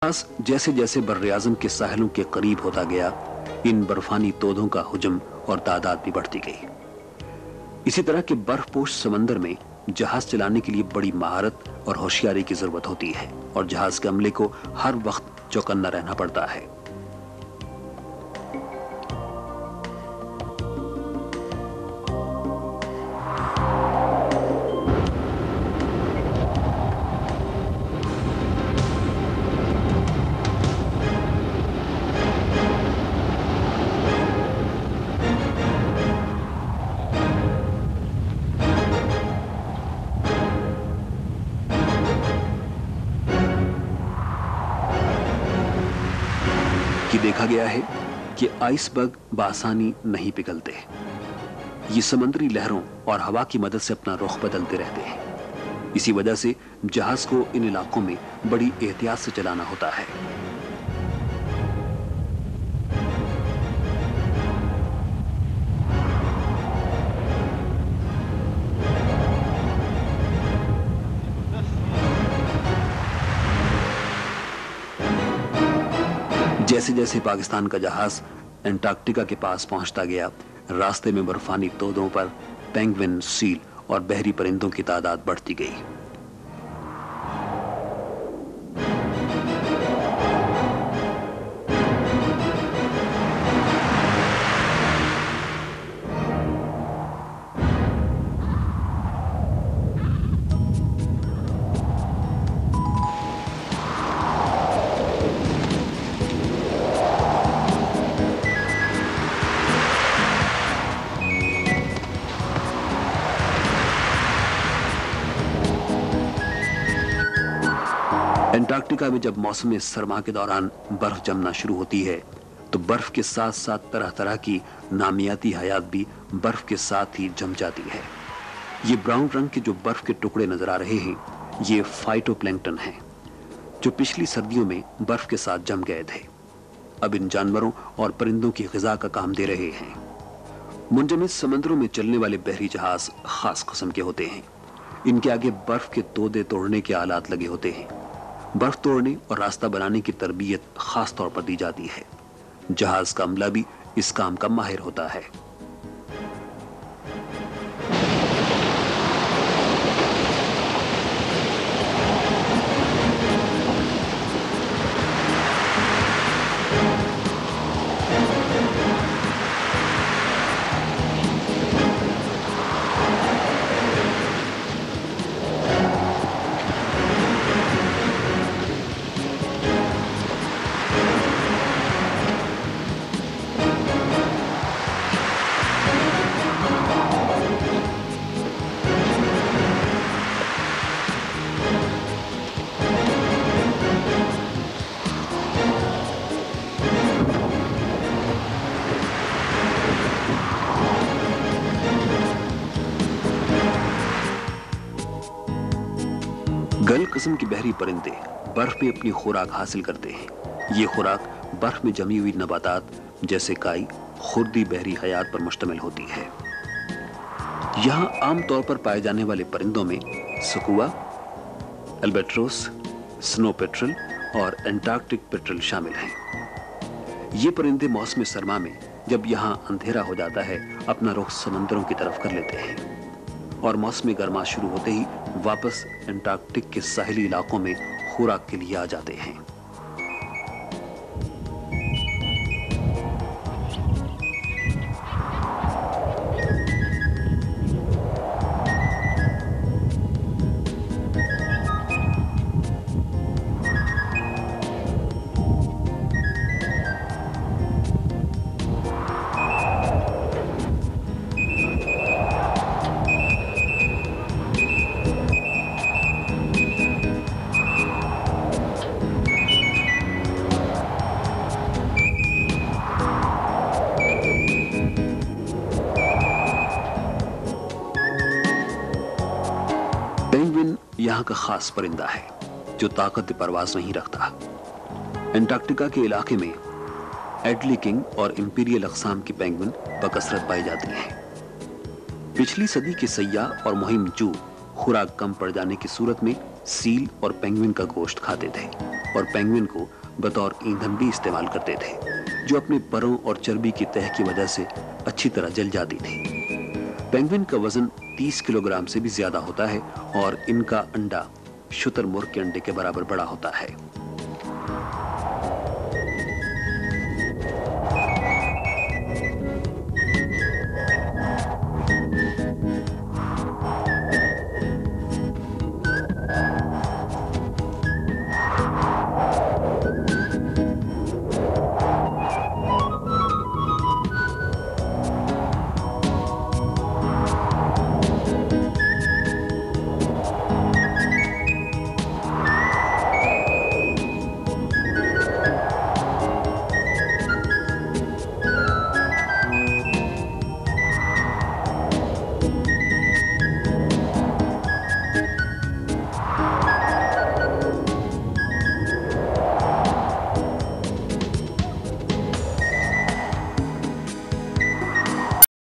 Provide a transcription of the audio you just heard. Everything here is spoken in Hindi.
जहाज जैसे जैसे बर्र-ए-आज़म के साहिलों के करीब होता गया, इन बर्फानी तोदों का हुजम और तादाद भी बढ़ती गई। इसी तरह के बर्फपोश समंदर में जहाज चलाने के लिए बड़ी महारत और होशियारी की जरूरत होती है और जहाज के अमले को हर वक्त चौकन्ना रहना पड़ता है। कि देखा गया है कि आइसबर्ग बासानी नहीं पिघलते। ये समुद्री लहरों और हवा की मदद से अपना रुख बदलते रहते हैं। इसी वजह से जहाज को इन इलाकों में बड़ी एहतियात से चलाना होता है। जैसे जैसे पाकिस्तान का जहाज एंटार्क्टिका के पास पहुंचता गया, रास्ते में बर्फानी तोदों पर पेंगुइन, सील और बहरी परिंदों की तादाद बढ़ती गई। एंटार्क्टिका में जब मौसम सरमा के दौरान बर्फ जमना शुरू होती है, तो बर्फ के साथ साथ तरह तरह की नामियाती हयात भी बर्फ के साथ ही जम जाती है। ये ब्राउन रंग के जो बर्फ के टुकड़े नजर आ रहे हैं, ये फाइटोप्लैंक्टन हैं, जो पिछली सर्दियों में बर्फ के साथ जम गए थे। अब इन जानवरों और परिंदों की ग़िज़ा का काम दे रहे हैं। मुंजमद समंदरों में चलने वाले बहरी जहाज खास किस्म के होते हैं। इनके आगे बर्फ के तोदे तोड़ने के आलात लगे होते हैं। बर्फ तोड़ने और रास्ता बनाने की तरबियत खास तौर पर दी जाती है। जहाज का अमला भी इस काम का माहिर होता है। गल किस्म के बहरी परिंदे बर्फ में अपनी खुराक हासिल करते हैं। ये खुराक बर्फ में जमी हुई नबातात जैसे काई, खुर्दी बहरी हयात पर मुश्तमिल होती है। यहाँ आमतौर पर पाए जाने वाले परिंदों में सकुआ, अल्बाट्रोस, स्नो पेट्रल और एंटार्क्टिक पेट्रल शामिल हैं। ये परिंदे मौसम सरमा में जब यहाँ अंधेरा हो जाता है, अपना रुख समंदरों की तरफ कर लेते हैं और मौसम गर्मा शुरू होते ही वापस एंटार्क्टिक के साहिली इलाकों में खुराक के लिए आ जाते हैं। पेंगुइन यहाँ का खास परिंदा है जो ताकत परवाज नहीं रखता। एंटार्क्टिका के इलाके में एडली किंग और इंपीरियल अक़साम की पेंगुइन बकसरत पाई जाती हैं। पिछली सदी के सयाह और मुहिम जू खुराक कम पड़ जाने की सूरत में सील और पेंगुइन का गोश्त खाते थे। और पेंगुइन को बतौर ईंधन भी इस्तेमाल करते थे, जो अपने परों और चर्बी की तह की वजह से अच्छी तरह जल जाती थी। पेंगुइन का वजन 30 किलोग्राम से भी ज्यादा होता है और इनका अंडा शुतुरमुर्ग के अंडे के बराबर बड़ा होता है।